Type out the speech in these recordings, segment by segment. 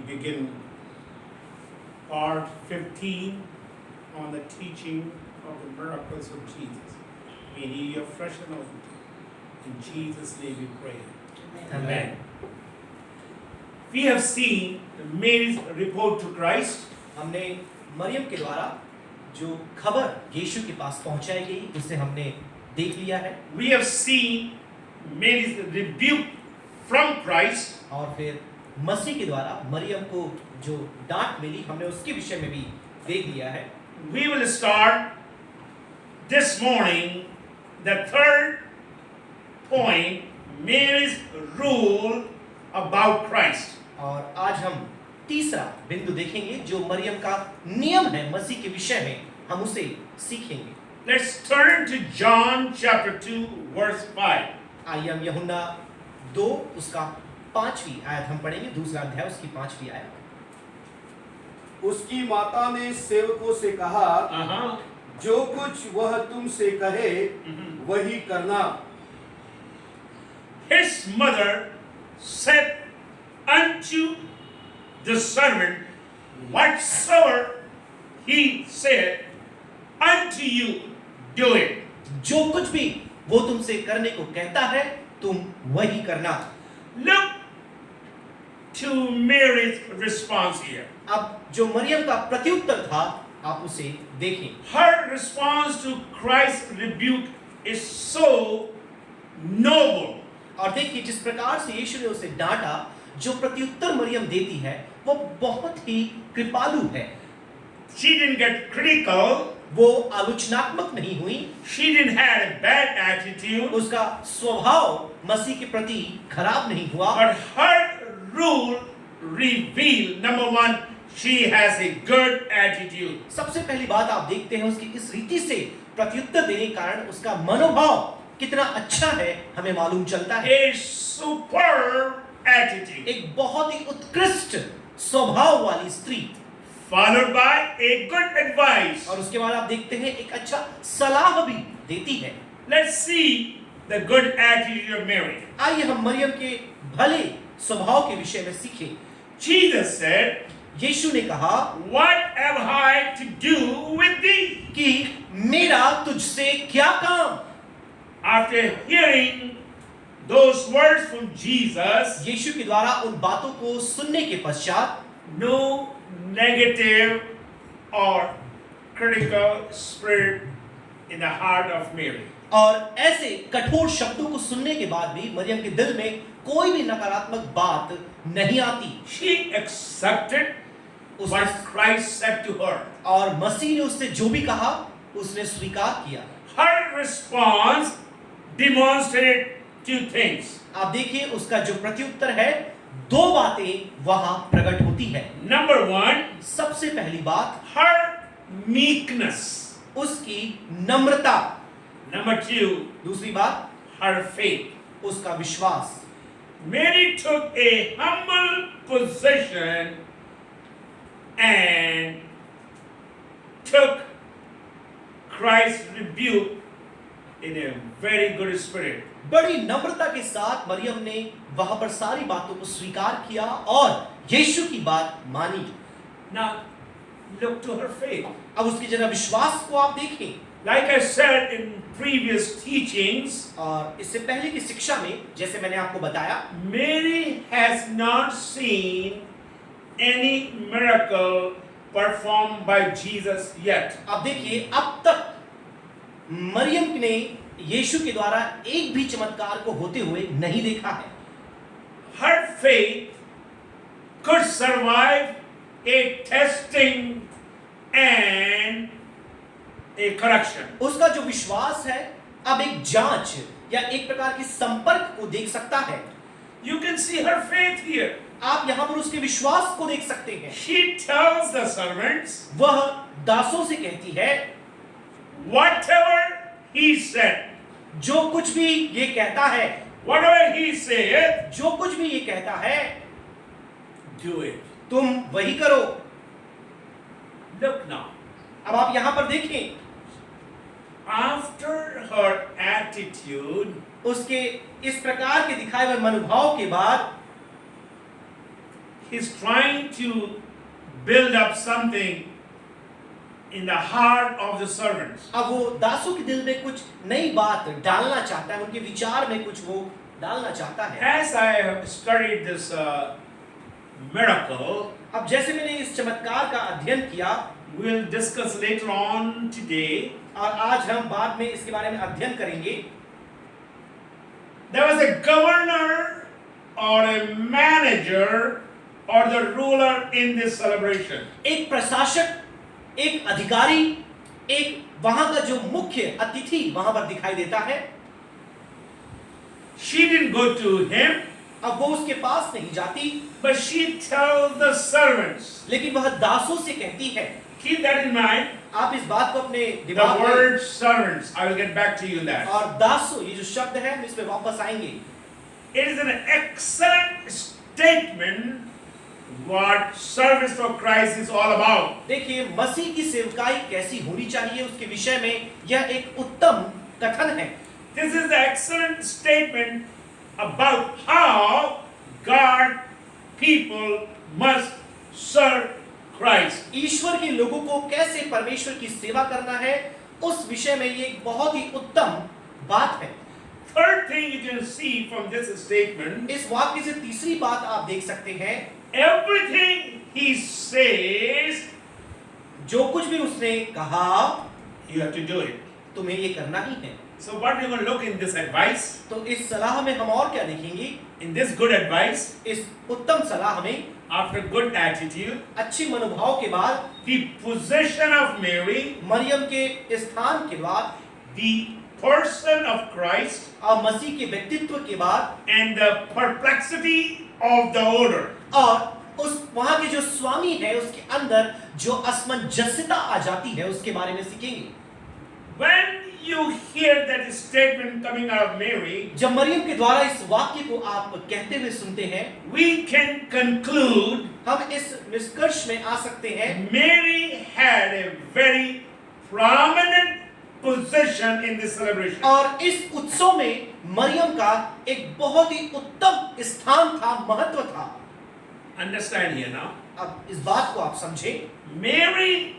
begin part 15 on the teaching of the miracles of Jesus. We need your fresh anointing. In Jesus' name we pray. Amen. We have seen Mary's report to Christ. हमने मरियम के द्वारा जो खबर यीशु के पास पहुंचाई गई उसे हमने देख लिया है We have seen Mary's rebuke from Christ. और फिर मसीह के द्वारा मरियम को जो डांट मिली हमने उसके विषय में भी देख लिया है We will start this morning the third point, Mary's rule about Christ. और आज हम तीसरा बिंदु देखेंगे जो मरियम का नियम है मसीह के विषय में हम उसे सीखेंगे Let's turn to John chapter 2 verse 5. आइए हम यूहन्ना 2 उसका 5वीं आयत हम पढ़ेंगे दूसरा अध्याय उसकी 5वीं आयत उसकी माता ने सेवकों से कहा जो कुछ वह तुमसे कहे वही करना His mother said unto the servant, whatsoever he said unto you, do it. जो कुछ भी वो तुमसे करने को कहता है तुम वही करना Look to Mary's response here. अब जो मरियम का प्रत्युत्तर था आप उसे देखें Her response to Christ's rebuke is so noble. और देखिए जिस प्रकार से यीशु ने उसे डांटा जो प्रत्युत्तर मरियम देती है वो बहुत ही कृपालु है She didn't get critical. वो आलोचनात्मक नहीं हुई She didn't have a bad attitude. उसका स्वभाव मसीह के प्रति खराब नहीं हुआ But her rule revealed, number one, she has a good attitude. सबसे पहली बात आप देखते हैं उसकी इस रीति से प्रत्युत्तर देने के कारण उसका मनोभाव कितना अच्छा है हमें मालूम चलता है A superb attitude. एक बहुत ही उत्कृष्ट स्वभाव वाली स्त्री Followed by a good advice. और उसके बाद आप देखते हैं एक अच्छा सलाह भी देती है Let's see the good attitude of Mary. आइए हम मरियम के भले स्वभाव के विषय में सीखें Jesus said, यीशु ने कहा what have I to do with thee? कि मेरा तुझसे क्या काम After hearing those words from Jesus, यीशु के द्वारा उन बातों को सुनने के पश्चात no negative or critical spirit in the heart of Mary. और ऐसे कठोर शब्दों को सुनने के बाद भी मरियम के दिल में कोई भी नकारात्मक बात नहीं आती She accepted what Christ said to her. और मसीह ने उससे जो भी कहा उसने स्वीकार किया Her response demonstrated two things. आप देखिए उसका जो प्रत्युत्तर है दो बातें वहां प्रकट होती है Number one, सबसे पहली बात her meekness. उसकी नम्रता Number two, दूसरी बात her faith. उसका विश्वास Mary took a humble position and took Christ's rebuke in a very good spirit. बड़ी नम्रता के साथ मरियम ने वहां पर सारी बातों को स्वीकार किया और यीशु की बात मानी Now, look to her faith. अब उसकी जरा विश्वास को आप देखें Like I said in previous teachings, और इससे पहले की शिक्षा में जैसे मैंने आपको बताया Mary has not seen any miracle performed by Jesus yet. अब देखिए अब तक मरियम ने यीशु के द्वारा एक भी चमत्कार को होते हुए नहीं देखा है Her faith could survive a testing and a correction. उसका जो विश्वास है अब एक जांच या एक प्रकार के संपर्क को देख सकता है You can see her faith here. आप यहाँ पर उसके विश्वास को देख सकते हैं She tells the servants, वह दासों से कहती है whatever he said, जो कुछ भी ये कहता है whatever he said, जो कुछ भी ये कहता है do it. तुम वही करो Look now. अब आप यहाँ पर देखें After her attitude, उसके इस प्रकार के दिखाए हुए मनोभाव के बाद he's trying to build up something in the heart of the servants. अब वो दासों के दिल में कुछ नई बात डालना चाहता है, उनके विचार में कुछ वो डालना चाहता है। As I have studied this miracle, अब जैसे मैंने इस चमत्कार का अध्ययन किया we'll discuss later on today. और आज हम बाद में इसके बारे में अध्ययन करेंगे। There was a governor or a manager or the ruler in this celebration. एक प्रशासक, एक अधिकारी, एक वहां का जो मुख्य अतिथि वहां पर दिखाई देता है। She didn't go to him, अब वो उसके पास नहीं जाती, but she tells the servants. लेकिन वह दासों से कहती है। Keep that in mind. आप इस बात को अपने The दिमाग में, word servants, I will get back to you that. और दासों ये जो शब्द है हम इस पे वापस आएंगे। It is an excellent statement what service for Christ is all about. देखिए मसीह की सेवकाई कैसी होनी चाहिए उसके विषय में यह एक उत्तम कथन है। This is the excellent statement about how God people must serve Christ. ईश्वर के लोगों को कैसे परमेश्वर की सेवा करना है उस विषय में ये एक बहुत ही उत्तम बात है। Third thing you can see from this statement, इस वाक्य से तीसरी बात आप देख सकते हैं, everything he says, जो कुछ भी उसने कहा you have to do it. तुम्हें ये करना ही है। So what we're going to look in this advice, तो इस सलाह में हम और क्या देखेंगे? in this good advice, इस उत्तम सलाह में after good attitude, अच्छी मनोभाव के बाद, the position of Mary, Maryam के स्थान के बाद, the person of Christ, और मसीह के व्यक्तित्व के बाद, and the perplexity of the order. और उस वहां के जो स्वामी है उसके अंदर जो असमंजसता आ जाती है उसके बारे में सीखेंगे। When you hear that statement coming out of Mary, जब मरियम के द्वारा इस वाक्य को आप कहते हुए सुनते हैं, we can conclude हम इस निष्कर्ष में आ सकते हैं, Mary had a very prominent position in this celebration. और इस उत्सव में मरियम का एक बहुत ही उत्तम स्थान था, महत्व था। Understand here now. अब इस बात को आप समझें, Mary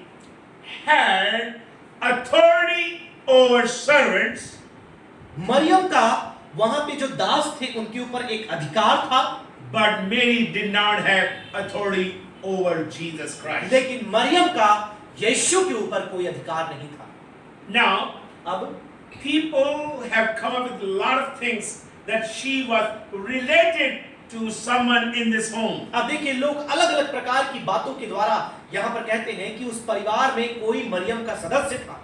had authority over servants, Maryam का वहां पे जो दास थे उनके ऊपर एक अधिकार था, but Mary did not have authority over Jesus Christ. लेकिन मरियम का यीशु के ऊपर कोई अधिकार नहीं था। Now, अब people have come up with a lot of things that she was related to someone in this home. अब देखिए लोग अलग अलग प्रकार की बातों के द्वारा यहाँ पर कहते हैं कि उस परिवार में कोई मरियम का सदस्य था।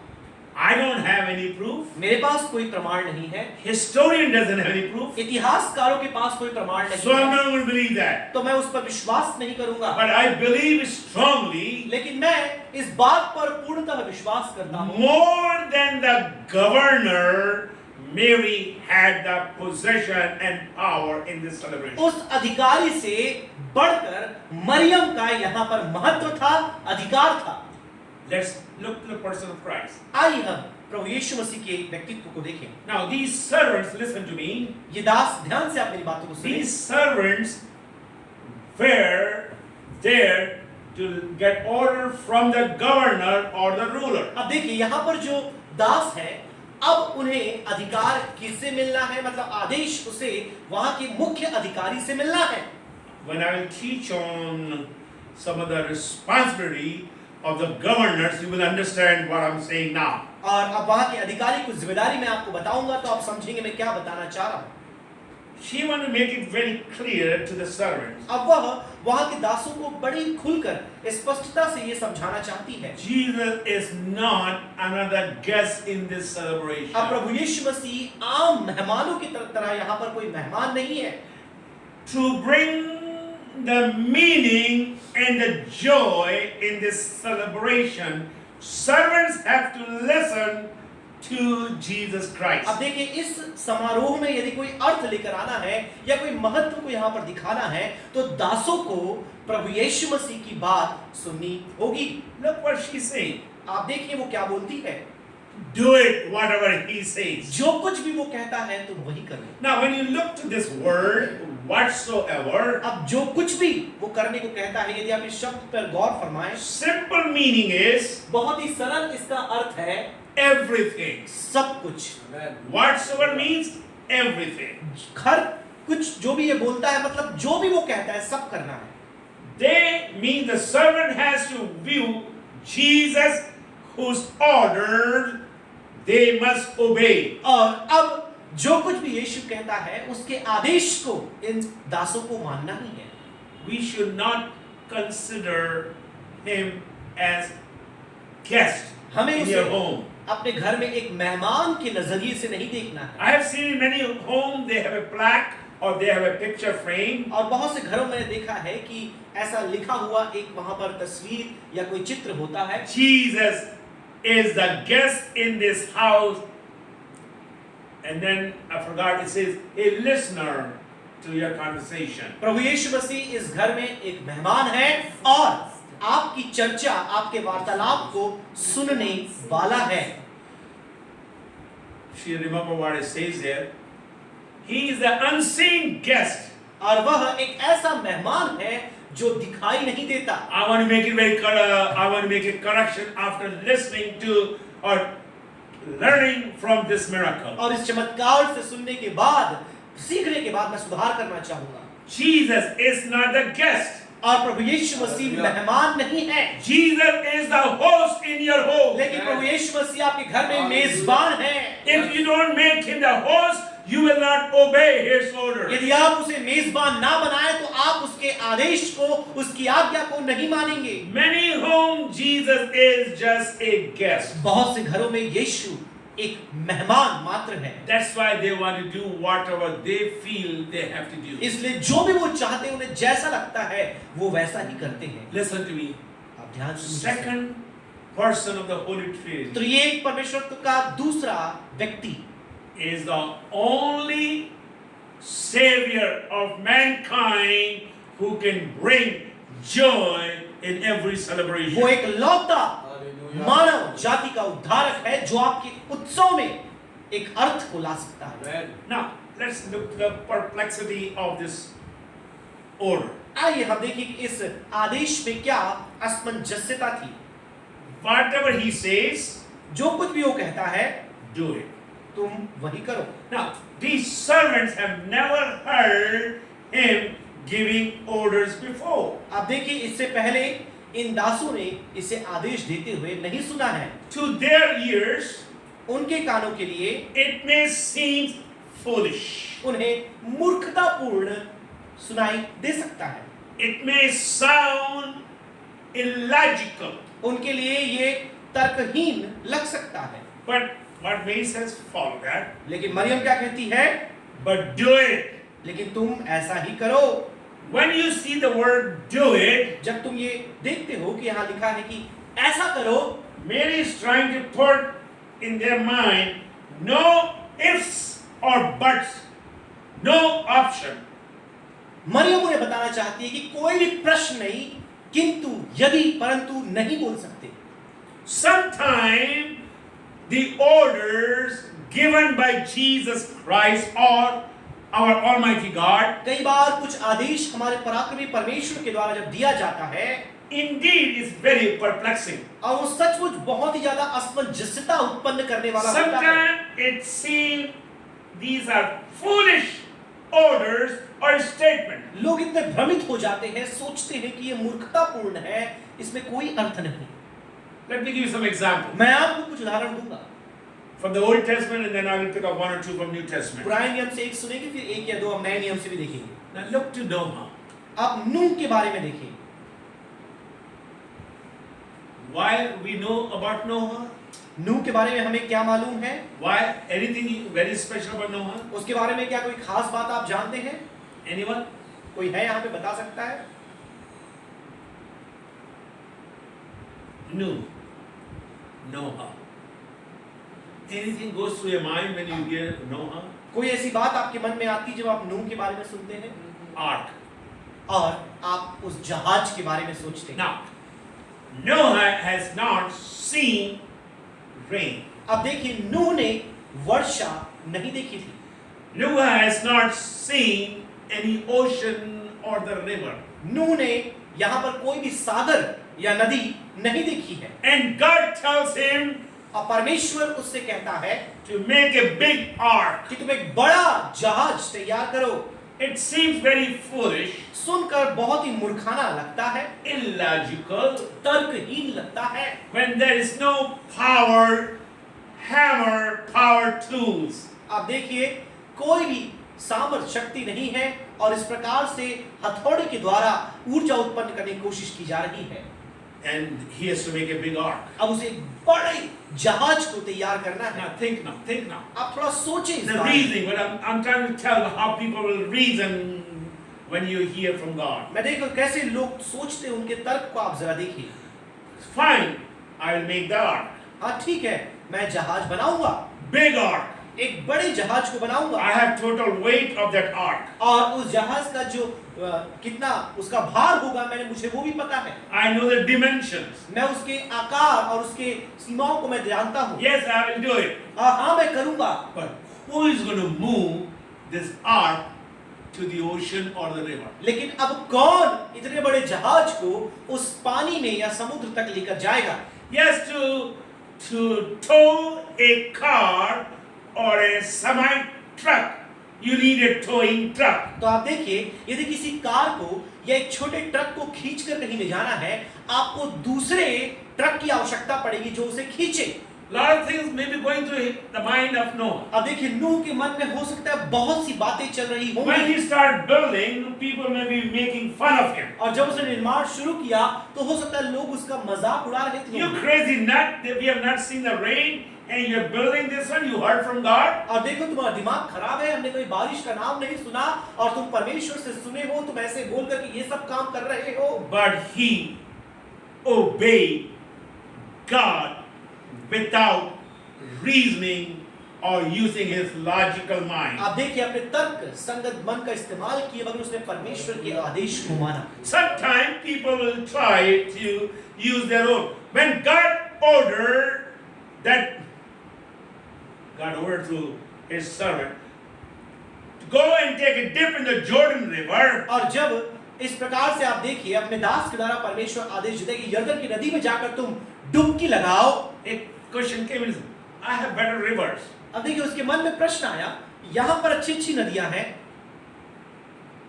I don't have any proof. मेरे पास कोई प्रमाण नहीं है, Historian doesn't have any proof. इतिहासकारों के पास कोई प्रमाण नहीं So I'm है, not going to believe that. तो मैं उस पर विश्वास नहीं करूंगा। But I believe strongly, लेकिन मैं इस बात पर पूर्णतः विश्वास करता हूँ, more than the governor, Mary had the possession and power in this celebration. उस अधिकारी से बढ़कर मरियम का यहाँ पर महत्व था, अधिकार था। Let's look to the person of Christ. आइए हम प्रभु यीशु मसीह के व्यक्तित्व को देखें। Now these servants, listen to me, ये दास ध्यान से आप मेरी बातों को सुनें। these servants were there to get order from the governor or the ruler. अब देखिए यहाँ पर जो दास है, अब उन्हें अधिकार किससे मिलना है, मतलब आदेश उसे वहां के मुख्य अधिकारी से मिलना है। When I will teach on some of the responsibility of the governors, you will understand what I'm saying now. और अब वहां के अधिकारी की जिम्मेदारी मैं आपको बताऊंगा तो आप समझेंगे मैं क्या बताना चाह रहा हूँ। She wanted to make it very clear to the servants. अब वह वहां के दासों को बड़ी खुलकर स्पष्टता से ये समझाना चाहती है, Jesus is not another guest in this celebration. अब प्रभु यीशु मसीह आम मेहमानों की तरह यहाँ पर कोई मेहमान नहीं है। To bring the meaning and the joy in this celebration, servants have to listen to Jesus Christ. अब देखिए इस समारोह में यदि कोई अर्थ लेकर आना है या कोई महत्व को यहाँ पर दिखाना है तो दासों को प्रभु यीशु मसीह की बात सुननी होगी। Look what she's saying. आप देखिए वो क्या बोलती है, Do it whatever he says. जो कुछ भी वो कहता है तुम वही करो। Now when you look to this word, whatsoever. अब जो कुछ भी वो करने को कहता है, यदि आप इस शब्द पर गौर फरमाएं, Simple meaning is बहुत ही सरल इसका अर्थ है everything. सब कुछ। Whatsoever means everything. हर कुछ जो भी ये बोलता है, मतलब जो भी वो कहता है सब करना है। They mean the servant has to view Jesus whose orders they must obey. और अब जो कुछ भी यीशु कहता है उसके आदेश को इन दासों को मानना ही है। We should not consider him as guest हमें in उसे your home. अपने घर में एक मेहमान के नजरिए से नहीं देखना है। I have seen in many homes they have a plaque or they have a picture frame. और बहुत से घरों में मैंने देखा है कि ऐसा लिखा हुआ एक वहां पर तस्वीर या कोई चित्र होता है, Jesus is the guest in this house. And then I forgot, it says a listener to your conversation. प्रभु यीशु मसीह इस घर में एक मेहमान है और आपकी चर्चा, आपके वार्तालाप को सुनने वाला है। If you remember what it says there, he is the unseen guest. और वह एक ऐसा मेहमान है जो दिखाई नहीं देता। I want to make it very I want to make a correction after listening to or learning from this miracle. और इस चमत्कार से सुनने के बाद, सीखने के बाद मैं सुधार करना चाहूंगा। Jesus is not the guest. और प्रभु यीशु मसीह मेहमान नहीं है, Jesus is the host in your home. लेकिन प्रभु यीशु मसीह आपके घर में मेजबान है। If you don't make him the host, you will not obey his order. यदि आप उसे मेजबान ना बनाए तो आप उसके आदेश को, उसकी आज्ञा को नहीं मानेंगे। Many homes Jesus is just a guest. बहुत से घरों में यीशु एक मेहमान मात्र है। That's why they want to do whatever they feel they have to do. इसलिए जो भी वो चाहते हैं, उन्हें जैसा लगता है वो वैसा ही करते हैं। Listen to me. आप ध्यान से सुनिए। Second person of the Holy Trinity त्रिएक परमेश्वर का दूसरा व्यक्ति is the only savior of mankind who can bring joy in every celebration. वो एक लौता मानव जाति का उद्धारक है जो आपके उत्सव में एक अर्थ को ला सकता है। Now, let's look at the perplexity of this order. आइए हम देखें कि इस आदेश में क्या असमंजसता थी। Whatever he says, जो कुछ भी वो कहता है do it. तुम वही करो। Now, these servants have never heard him giving orders before. आप देखिए, इससे पहले इन दासों ने इसे आदेश देते हुए नहीं सुना है। To their ears, उनके कानों के लिए it may seem foolish. उन्हें मूर्खतापूर्ण सुनाई दे सकता है। It may sound illogical. उनके लिए ये तर्कहीन लग सकता है। But what Mary says, follow that. लेकिन मरियम क्या कहती है? But do it. लेकिन तुम ऐसा ही करो। When you see the word do it, जब तुम ये देखते हो कि यहाँ लिखा है कि ऐसा करो, Mary is trying to put in their mind no ifs or buts, no option. Maryam उन्हें बताना चाहती है कि कोई भी प्रश्न नहीं, किंतु यदि परंतु नहीं बोल सकते। Sometimes the orders given by Jesus Christ or our Almighty God, कई बार कुछ आदेश हमारे पराक्रमी परमेश्वर के द्वारा जब दिया जाता है, indeed is very perplexing. और वो सचमुच बहुत ही ज्यादा असमंजसता उत्पन्न करने वाला होता है। Sometimes it seems these are foolish orders or statements. लोग इतने भ्रमित हो जाते हैं, सोचते हैं कि ये मूर्खतापूर्ण है, इसमें कोई अर्थ नहीं। Let me give you some examples मैं आपको कुछ उदाहरण दूंगा from the Old Testament, and then I will pick up one or two from New Testament. पुराने नियम से एक सुनेंगे, फिर एक या दो हम नए नियम से भी देखेंगे। Now look to Noah. आप नूह के बारे में देखिए। Why we know about Noah? नूह के बारे में हमें क्या मालूम है? Why anything very special about Noah? उसके बारे में क्या कोई खास बात आप जानते हैं? Anyone? कोई है यहाँ पे बता सकता है? Noah. Anything goes through your mind when you hear Noah? कोई ऐसी बात आपके मन में आती जब आप नूह के बारे में सुनते हैं Ark. और आप उस जहाज के बारे में सोचते हैं? Now, Noah has not seen rain. अब देखिए, नूह ने वर्षा नहीं देखी थी। Noah has not seen any ocean or the river. नूह ने यहाँ पर कोई भी सागर या नदी नहीं देखी है, And God tells him और परमेश्वर उससे कहता है to make a big ark. कि तुम एक बड़ा जहाज तैयार करो। It seems very foolish, सुनकर बहुत ही मूर्खाना लगता है, illogical, तर्कहीन लगता है, when there is no power, hammer, power tools. आप देखिए कोई भी सामर्थ शक्ति नहीं है और इस प्रकार से हथौड़े के द्वारा ऊर्जा उत्पन्न करने की कोशिश की जा रही है। And he has to make a big ark. अब उसे एक बड़े जहाज को तैयार करना है। Think now. आप थोड़ा सोचें इस The बारे में। reasoning, but I'm trying to tell how people will reason when you hear from God. मैं देखो कैसे लोग सोचते हैं, उनके तर्क को आप जरा देखिए। Fine, I will make the ark. हाँ ठीक है, मैं जहाज बनाऊंगा, Big ark. एक बड़े जहाज को बनाऊंगा, I have total weight of that ark. और उस जहाज का जो कितना उसका भार होगा मुझे वो भी पता है। I know the dimensions. मैं उसके आकार और उसके सीमाओं को मैं जानता हूँ। Yes, I will do it. हाँ मैं करूंगा, But who is going to move this ark to the ocean or the river? लेकिन अब कौन इतने बड़े जहाज को उस पानी में या समुद्र तक लेकर जाएगा? Yes, to tow a car or a semi truck, you need a towing truck. तो आप देखिए, यदि किसी कार को या एक छोटे ट्रक को खींचकर कहीं ले जाना है, आपको दूसरे ट्रक की आवश्यकता पड़ेगी जो उसे खींचे। Lot of things may be going through the mind of Noah. अब देखिए नूह के मन में हो सकता है बहुत सी बातें चल रही When होंगी, he started building, people may be making fun of him. और जब उसने निर्माण शुरू किया तो हो सकता है लोग उसका मजाक उड़ा रहे थे। You crazy nut, that we have not seen the rain and you're building this one, you heard from God? और देखो तुम्हारा दिमाग खराब है, हमने कोई बारिश का नाम नहीं सुना और तुम परमेश्वर से सुने हो, तुम ऐसे बोल करके ये सब काम कर रहे हो। But he obeyed God without reasoning or using his logical mind. आप देखिए अपने तर्क संगत मन का इस्तेमाल किए बगैर उसने परमेश्वर के आदेश को माना। Sometimes people will try to use their own. When God ordered through his servant to go and take a dip in the Jordan River, और जब इस प्रकार से आप देखिए अपने दास के द्वारा परमेश्वर आदेश देता है कि यरदन की नदी में जाकर तुम डुबकी लगाओ, a question came in, I have better rivers. अब देखिए उसके मन में प्रश्न आया, यहाँ पर अच्छी अच्छी नदियां हैं,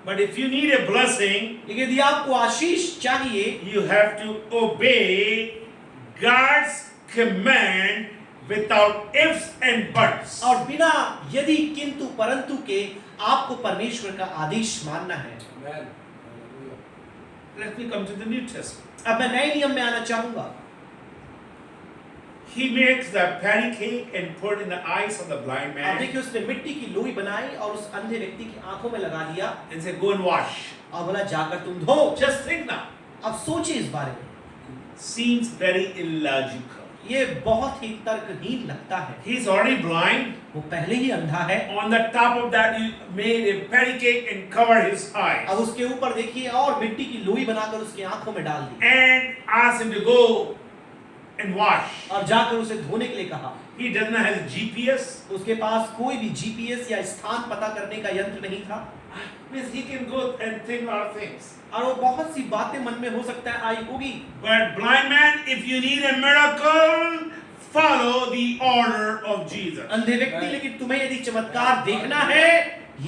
But if you need a blessing, लेकिन यदि आपको आशीष चाहिए you have to obey God's command without ifs and buts. और बिना यदि किंतु परंतु के आपको परमेश्वर का आदेश मानना है। Let me come to the New Testament. अब मैं नए नियम में आना चाहूंगा। He makes the patty cake and poured in the eyes of the blind अब man देखिए उसने मिट्टी की लोई बनाई और उस अंधे व्यक्ति की आंखों में लगा दिया and said, go and wash. और बोला जाकर तुम धो। Just think now. अब सोचिए इस बारे में, Seems very illogical. ये बहुत ही तर्कहीन लगता है। He's already blind. वो पहले ही अंधा है, On the top of that, he made a patty cake and covered his eyes. अब उसके ऊपर देखिए और मिट्टी की लोई बनाकर उसकी आंखों में डाल दी And asked him to go and wash. और जाकर उसे धोने के लिए कहा। He does not have GPS. उसके पास कोई भी जीपीएस या स्थान पता करने का यंत्र नहीं था Means he can go and think a lot of things. और वो बहुत सी बातें मन में हो सकता है आई होगी। But blind man, if you need a miracle, follow the order of Jesus. अंधे व्यक्ति, लेकिन तुम्हें यदि चमत्कार देखना है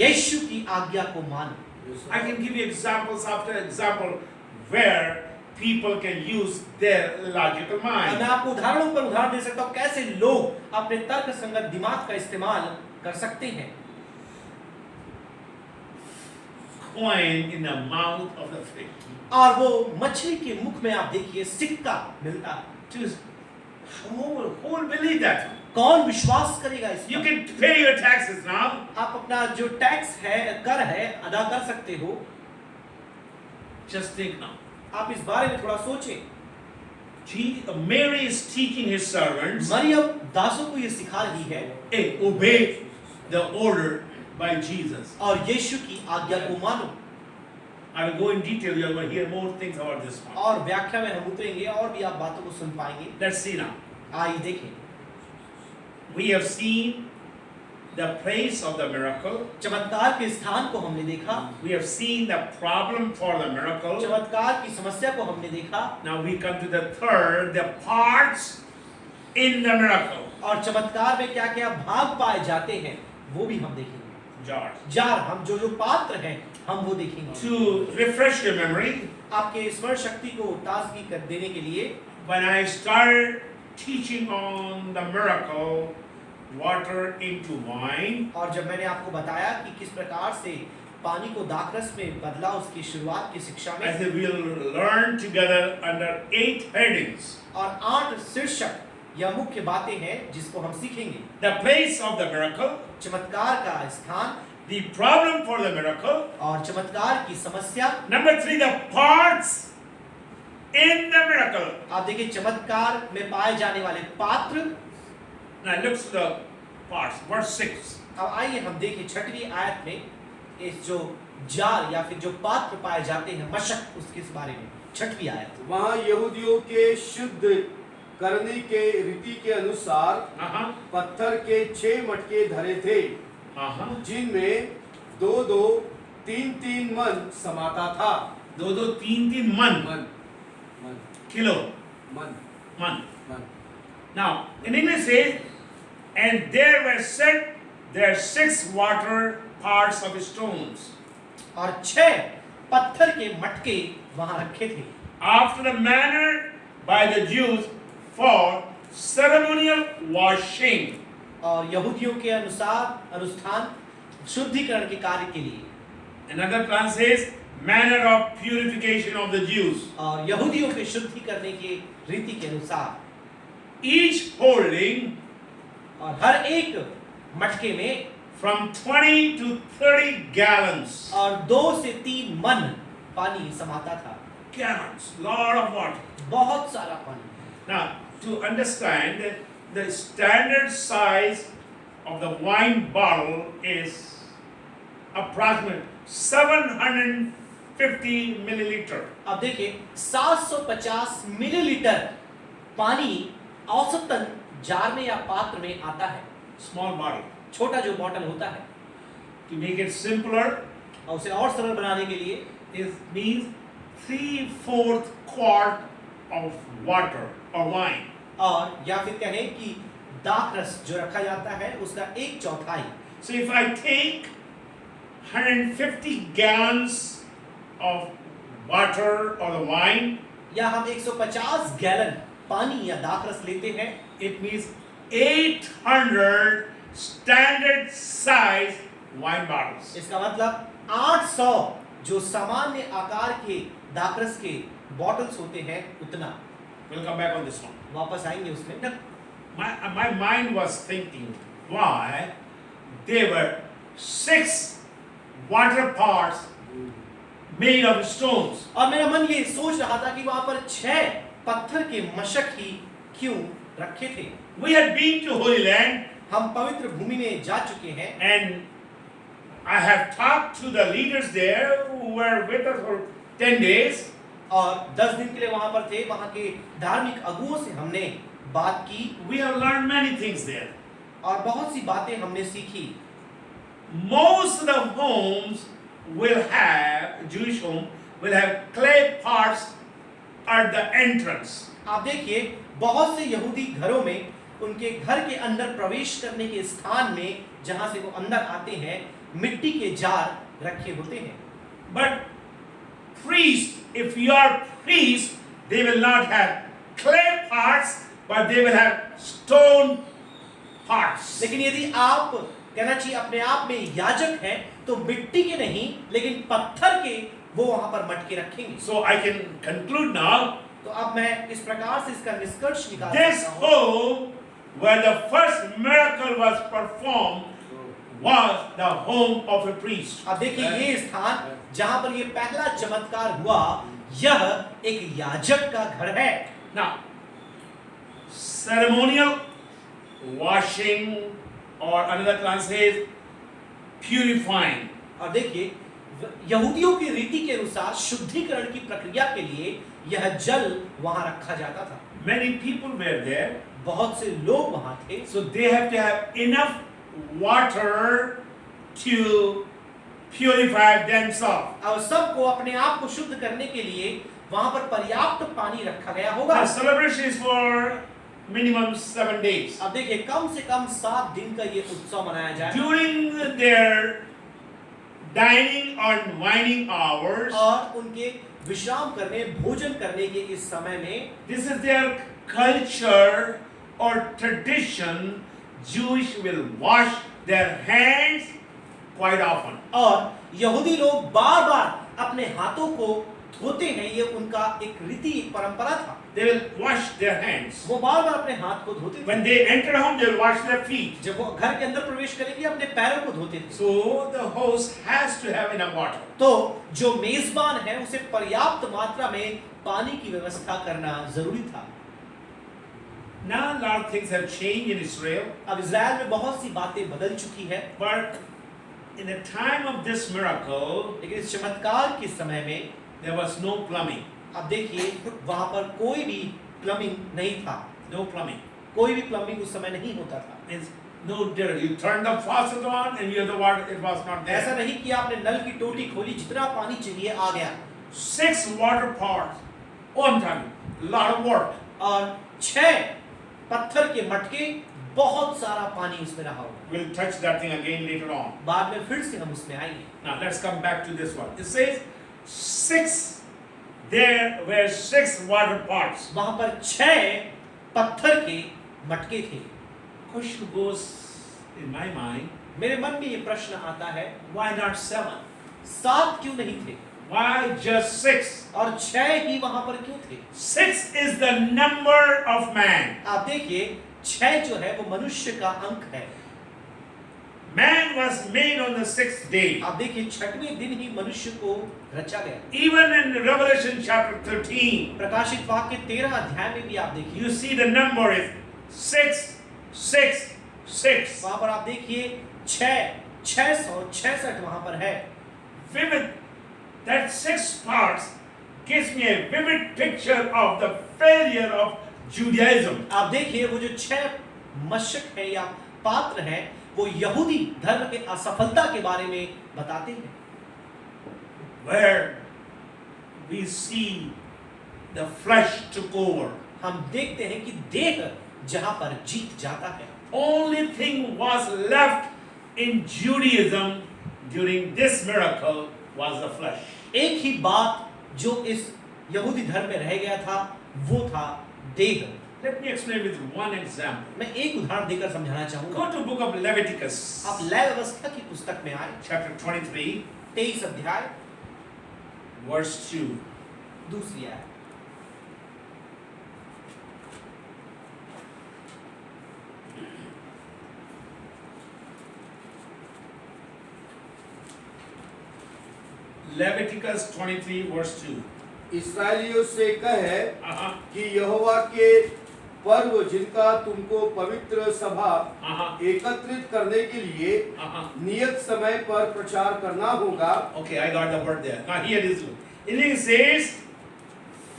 यीशु की आज्ञा को मानो। I can give you examples after example where people can use their logical mind. मैं आपको उदाहरणों पर उदाहरण दे सकता हूँ कैसे लोग अपने तर्क संगत दिमाग का इस्तेमाल कर सकते हैं। Coin in the mouth of the fish. और वो मछली के मुख में आप देखिए सिक्का मिलता है। Just who will believe that? कौन विश्वास करेगा इस You पर? can pay your taxes now. आप अपना जो टैक्स है, कर है, अदा कर सकते हो। Just think now. आप इस बारे में थोड़ा सोचें। Mary is teaching his servants, Maryam दासों को ये सिखा रही है hey, obey the order by Jesus. और यीशु की आज्ञा को मानो। I will go in detail. You are going to hear more things about this one. और व्याख्या में हम उतरेंगे और भी आप बातों को सुन पाएंगे। Let's see now. आइए देखें। We have seen the place of the miracle. चमत्कार के स्थान को हमने देखा, We have seen the problem for the miracle. चमत्कार की समस्या को हमने देखा, Now we come to the third, the parts in the miracle. और चमत्कार में क्या क्या भाग पाए जाते हैं वो भी हम देखेंगे। Jars. जार, हम जो जो पात्र हैं हम वो देखेंगे। To refresh your memory, आपके स्मरण शक्ति को ताजगी कर देने के लिए, when I started teaching on the miracle, water into wine, और जब मैंने आपको बताया कि किस प्रकार से पानी को दाखरस में बदला, उसकी शुरुआत की शिक्षा I में, said we'll learn together under 8 headings. और 8 शीर्षक या मुख्य बातें हैं जिसको हम सीखेंगे। The place of the miracle, चमत्कार का स्थान, the problem for the miracle, और चमत्कार की समस्या। number 3, the parts in the miracle. आप देखिए चमत्कार में पाए जाने वाले पात्र। Now look at the parts, verse 6. अब आइए हम देखें 6वीं आयत में इस जो जार या फिर जो पात्र पाए जाते हैं मशक, उसके इस बारे में 6वीं आयत। वहाँ यहूदियों के शुद्ध करने के रीति के अनुसार पत्थर के 6 मटके धरे थे, जिनमें 2-2, 3-3 मन समाता था। 2-2, 3-3 मन, मन मन kilo, मन man. मन Now, in English says, and there were set there 6 water parts of stones, और 6 पत्थर के मटके वहां रखे थे, after the manner by the Jews for ceremonial washing. और यहूदियों के अनुसार अनुष्ठान शुद्धिकरण के कार्य के लिए। Another plan says, manner of purification of the Jews. और यहूदियों के शुद्धि करने के रीति के अनुसार, Each holding और हर एक मटके में from 20 to 30 gallons. और 2 से 3 मन पानी समाता था। Gallons, lot of water. बहुत सारा पानी। Now, to understand the standard size of the wine bottle is approximately 750 milliliter. अब देखिए 750 मिलीलीटर पानी औसतन जार में या पात्र में आता है। Small bottle. छोटा जो बॉटल होता है, To make it simpler, और उसे और सरल बनाने के लिए it means 3/4 quart of water or wine. और या फिर कहें कि दाखरस जो रखा जाता है उसका 1/4। So if I take 150 gallons of water or the wine, या हम 150 गैलन पानी या दाखरस लेते हैं, it means 800 standard size wine bottles. इसका मतलब 800 जो सामान्य आकार के दाखरस के बॉटल्स होते हैं उतना। We'll come back on this one. वापस आएंगे उसमें। My mind was thinking why there were 6 water pots made of stones. और मेरा मन ये सोच रहा था कि वहां पर 6 पत्थर के मशक ही क्यों रखे थे। We had been to Holy Land हम पवित्र भूमि में जा चुके हैं, and I have talked to the leaders there who were with us for 10 days. और 10 दिन के लिए वहां पर थे। वहां के धार्मिक अगुओं से हमने बात की We have learned many things there. और बहुत सी बातें हमने सीखी। Most of the homes will have, Jewish home will have clay pots at the entrance. आप देखिए बहुत से यहूदी घरों में उनके घर के अंदर प्रवेश करने के स्थान में जहां से वो अंदर आते हैं मिट्टी के जार रखे होते हैं। But priests, if you are priests, they will not have clay pots, but they will have stone pots. लेकिन यदि आप कहना चाहिए अपने आप में याजक हैं तो मिट्टी के नहीं लेकिन पत्थर के वो वहां पर मटके रखेंगे। So I can conclude now, तो अब मैं इस प्रकार से इसका निष्कर्ष निकाल this सकता हूं। home where the first miracle was performed was the home of a priest. अब देखिए ये स्थान जहां पर ये पहला चमत्कार हुआ यह एक याजक का घर है। Now, ceremonial washing, or another class says purifying. और देखिए यहूदियों की रीति के अनुसार शुद्धिकरण की प्रक्रिया के लिए यह जल वहां रखा जाता था। Many people were there, बहुत से लोग वहां थे, so they have to have enough water to purify themselves. अब सबको अपने आप को शुद्ध करने के लिए वहां पर पर्याप्त पानी रखा गया होगा। The celebration is for minimum 7 days. अब देखिए कम से कम 7 दिन का ये उत्सव मनाया जाए During their dining or wining hours, और उनके विश्राम करने भोजन करने के इस समय में this is their culture or tradition. Jewish will wash their hands quite often. और यहूदी लोग बार बार अपने हाथों को धोते हैं, ये उनका एक रीति एक परंपरा था। They will wash their hands. वो बार बार अपने हाथ को धोते थे। When they enter home, they will wash their feet. जब वो घर के अंदर प्रवेश करेंगे अपने पैरों को धोते थे। So the host has to have enough water. तो जो मेजबान है उसे पर्याप्त मात्रा में पानी की व्यवस्था करना जरूरी था। Now a lot of things have changed in Israel, अब इज़राइल में बहुत सी बातें बदल चुकी है, but in the time of this miracle, लेकिन इस चमत्कार के समय में there was no plumbing. अब देखिए वहां पर कोई भी प्लम्बिंग नहीं था, No plumbing. कोई भी प्लम्बिंग उस समय नहीं होता था। It's no different. You turn the faucet on and you have the water. It was not ऐसा there. नहीं कि आपने नल की टोटी खोली, जितना पानी चाहिए आ गया। 6 water pots. One time, a lot of work. और 6 पत्थर के मटके, बहुत सारा पानी उसमें रहा होगा। We'll touch that thing again later on. बाद में फिर से हम उसमें आएंगे। Now let's come back to this one. It says 6. There were 6 water pots. वहां पर 6 पत्थर के मटके थे। Question goes in my mind, मेरे मन में ये प्रश्न आता है, why not 7? 7 क्यों नहीं थे Why just 6? और 6 ही वहां पर क्यों थे? 6 is the number of man. आप देखिए 6 जो है वो मनुष्य का अंक है। Man was made on the 6th day. आप देखिए 6वें दिन ही मनुष्य को रचा गया। Even in Revelation chapter 13, प्रकाशित वाक्य 13 अध्याय में भी आप देखिए, you see the number is 6, 6, 6. वहां पर आप देखिए 666 वहां पर है। Vivid, that 6 parts gives me a vivid picture of the failure of Judaism. आप देखिए वो जो 6 मशक है या पात्र हैं वो यहूदी धर्म के असफलता के बारे में बताते हैं, Where we see the flesh took over. हम देखते हैं कि देह जहां पर जीत जाता है। Only thing was left in Judaism during this miracle was the flesh. एक ही बात जो इस यहूदी धर्म में रह गया था वो था देह। Let me explain with one example. मैं एक उदाहरण देकर समझाना चाहूंगा। Go to book of Leviticus, आप लय व्यवस्था की पुस्तक में आए, chapter 23, 23 अध्याय verse 2. दूसरी आयत। Leviticus 23, verse 2. इस्राएलियों से कहे Uh-huh. कि यहोवा के पर्व जिनका तुमको पवित्र सभा Uh-huh. एकत्रित करने के लिए Uh-huh. नियत समय पर प्रचार करना होगा। Okay, I got the word there. Now here it is. It says,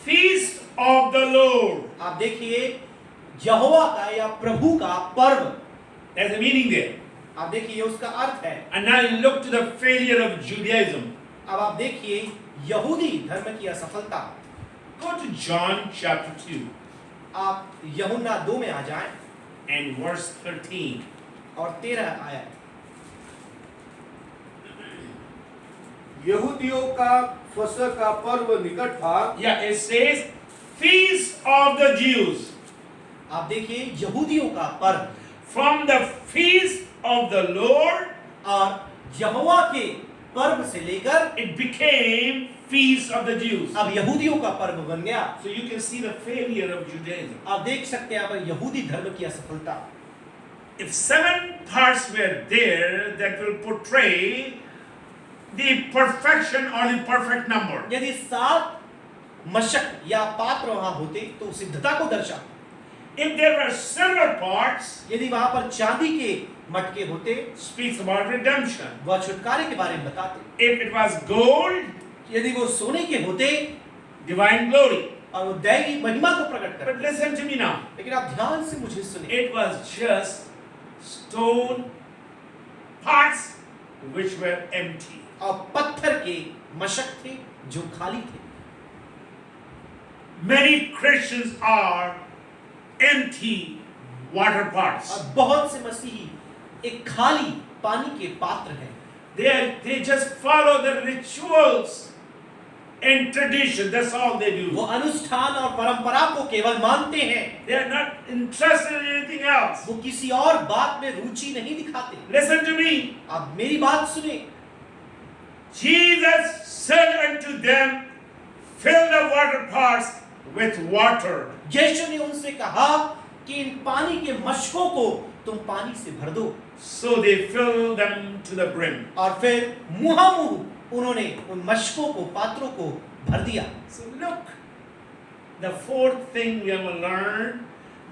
Feast of the Lord. आप देखिए यहोवा का या प्रभु का पर्व, There's a meaning there. आप देखिए उसका अर्थ है। And now you look to the failure of Judaism. अब आप देखिए यहूदी धर्म की असफलता। Go to John chapter 2 आप यूहन्ना 2 में आ जाएं and verse 13. और 13 आयत। यहूदियों का फसह का पर्व निकट था। Yeah, it says, Feast of the Jews. आप देखिए यहूदियों का पर्व From the feast of the Lord, और यहोवा के पर्व से लेकर it became Feast of the Jews. अब यहूदियों का पर्व बन गया। So you can see the failure of Judaism. आप देख सकते हैं यहाँ पर यहूदी धर्म की असफलता। If 7 parts were there that will portray the perfection or the perfect number, यदि 7 मशक या पात्र वहां होते तो सिद्धता को दर्शाते। if there were silver parts, यदि वहां पर चांदी के मटके होते speaks about redemption. वह छुटकारे के बारे में बताते। If it was gold, यदि वो सोने के होते divine glory. और वो दैवी महिमा को प्रकट करते। But listen to me now. लेकिन आप ध्यान से मुझे सुनिए, It was just stone pots which were empty. और पत्थर के मशक थे जो खाली थे। Many Christians are empty water pots. और बहुत से मसीही एक खाली पानी के पात्र हैं। They just follow the rituals and tradition. That's all they वो do. अनुष्ठान और परंपरा को केवल मानते हैं। They are not interested in anything else. वो किसी और बात में रुचि नहीं दिखाते। Listen to me. अब मेरी बात सुने। Jesus said unto them, fill the water pots with water. यीशु ने उनसे कहा कि इन पानी के मशकों को तुम पानी से भर दो। So they filled them to the brim. और फिर मुहामुह उन्होंने उन मशकों को, पात्रों को भर दिया। So look, the fourth thing we have to learn,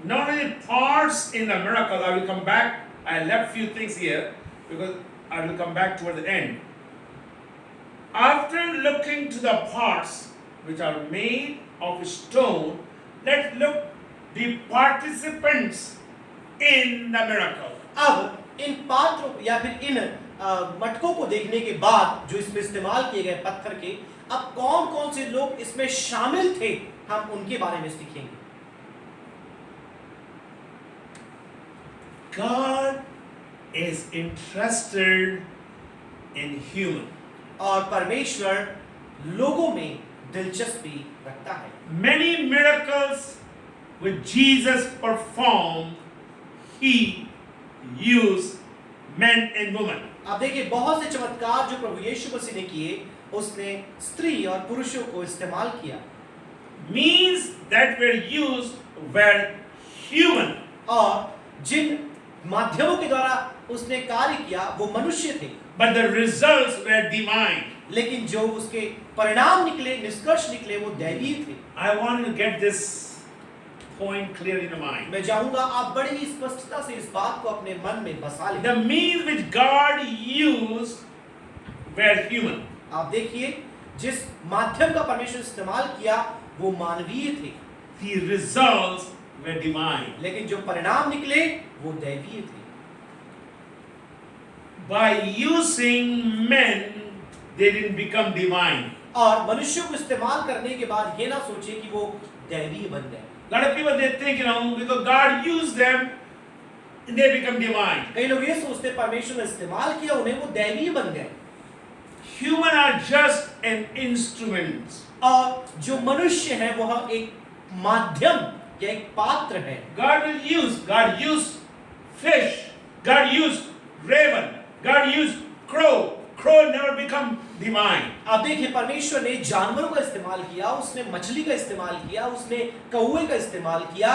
not only parts in the miracle. I will come back. I left few things here because I will come back toward the end. After looking to the parts which are made of stone, let's look the participants in the miracle. अब इन पात्रों या फिर इन मटकों को देखने के बाद जो इसमें इस्तेमाल किए गए पत्थर के, अब कौन कौन से लोग इसमें शामिल थे, हम उनके बारे में सीखेंगे। God is interested in human. और परमेश्वर लोगों में दिलचस्पी रखता है। Many miracles which Jesus performed, he used men and women. आप देखिए बहुत से चमत्कार जो प्रभु यीशु मसीह ने किए, उसने स्त्री और पुरुषों को इस्तेमाल किया। Means that were used were human. और जिन माध्यमों के द्वारा उसने कार्य किया वो मनुष्य थे, But the results were divine. लेकिन जो उसके परिणाम निकले, निष्कर्ष निकले, वो दैवीय थे। I want to get this point clear in your mind. मैं चाहूंगा आप बड़ी ही स्पष्टता से इस बात को अपने मन में बसा लें। The means which God used were human. आप देखिए जिस माध्यम का परमेश्वर इस्तेमाल किया वो मानवीय थे, The results were divine. लेकिन जो परिणाम निकले वो दैवीय थे। By using men, they didn't become divine. और मनुष्यों को इस्तेमाल करने के बाद ये ना सोचे कि वो दैवीय बन गए। A lot of people they think, because God used them, they become divine. कई लोग ये सोचते परमेश्वर ने इस्तेमाल किया उन्हें, वो दैवीय बन गए। Human are just an instrument. और जो मनुष्य है वह एक माध्यम या एक पात्र है। God used fish. God used raven. God used crow. Crow never become divine. आप देखिए परमेश्वर ने जानवरों का इस्तेमाल किया, उसने मछली का इस्तेमाल किया, उसने कौवे का इस्तेमाल किया,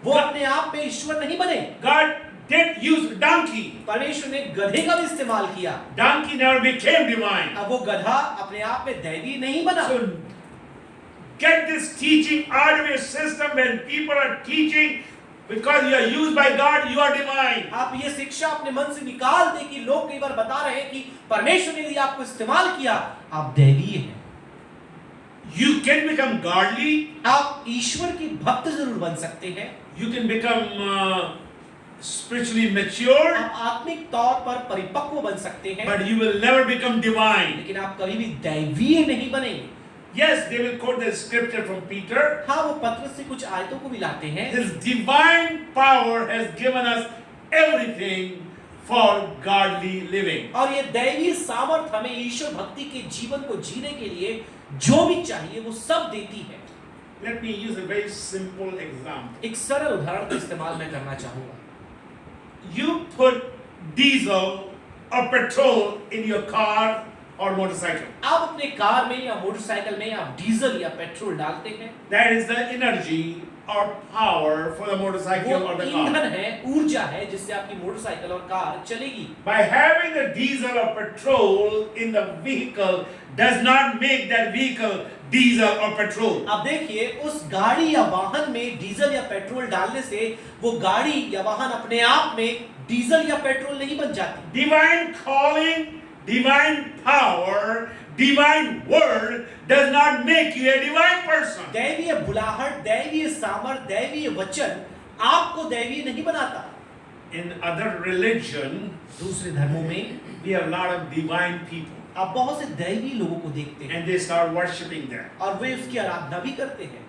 वो अपने आप में ईश्वर नहीं बने। God did use donkey. परमेश्वर ने गधे का भी इस्तेमाल किया, Donkey never became divine. अब वो गधा अपने आप में दैवीय नहीं बना। So get this teaching out of your system. When people are teaching, because you are used by God, you are divine. आप ये शिक्षा अपने मन से निकाल दे कि लोग कई बार बता रहे हैं कि परमेश्वर ने यदि आपको इस्तेमाल किया आप दैवीय हैं। You can become godly. आप ईश्वर की भक्त जरूर बन सकते हैं, You can become spiritually mature, आप आत्मिक तौर पर परिपक्व बन सकते हैं, but you will never become divine. लेकिन आप कभी भी दैवीय नहीं बनेंगे। Yes, they will quote the scripture from Peter. हाँ वो पत्रस से कुछ आयतों को भी लाते हैं। His divine power has given us everything for godly living. और ये दैवीय सामर्थ हमें ईश्वर भक्ति के जीवन को जीने के लिए जो भी चाहिए वो सब देती है। Let me use a very simple example. एक सरल उदाहरण का इस्तेमाल मैं करना चाहूंगा। You put diesel or petrol in your car or motorcycle. आप अपने कार में या मोटरसाइकिल में आप डीजल या पेट्रोल डालते हैं, That is the energy or power for the motorcycle or वो the ईंधन car. है, ऊर्जा है जिससे आपकी मोटरसाइकिल और कार चलेगी। By having the diesel or petrol in the vehicle does not make that vehicle diesel or petrol. अब देखिए उस गाड़ी या वाहन में डीजल या पेट्रोल डालने से वो गाड़ी या वाहन अपने आप में डीजल या पेट्रोल नहीं बन जाती। Divine calling, divine power, divine word does not make you a divine person. दैवीय बुलाहट, दैवीय सामर्थ, दैवीय वचन आपको दैवीय नहीं बनाता। In other religion, दूसरे धर्मों में we have a lot of divine people, आप बहुत से दैवी लोगों को देखते हैं and they start worshiping them. और वे उसकी आराधना भी करते हैं।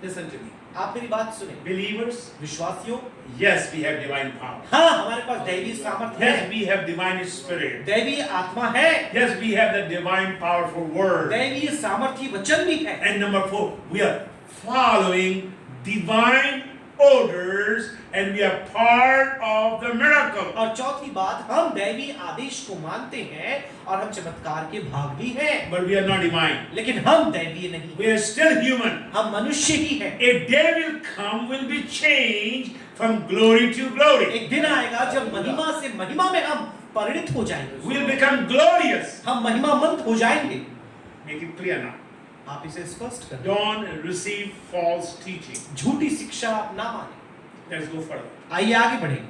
Listen to me, आप मेरी बात सुने, believers. विश्वासियों, Yes, we have divine power. हाँ हमारे पास दैवी सामर्थ्य Yes, है, we have divine spirit. दैवी आत्मा है, Yes, we have the divine powerful word. दैवी सामर्थ्य वचन भी है। And number 4, we are following divine orders, and we are part of the miracle. और चौथी बात, हम दैवी आदेश को मानते हैं और हम चमत्कार के भाग भी हैं, But we are not divine. लेकिन हम दैवीय नहीं, We are still human. हम मनुष्य ही हैं। A day will come, will be changed from glory to glory. एक दिन आएगा जब महिमा से महिमा में हम परिणित हो जाएंगे, We'll become glorious. हम महिमामंद हो जाएंगे। Make it clear now. आप इसे स्पष्ट करें, Don't receive false teaching. झूठी शिक्षा आप ना माने। Let's go further. आइए आगे बढ़ें।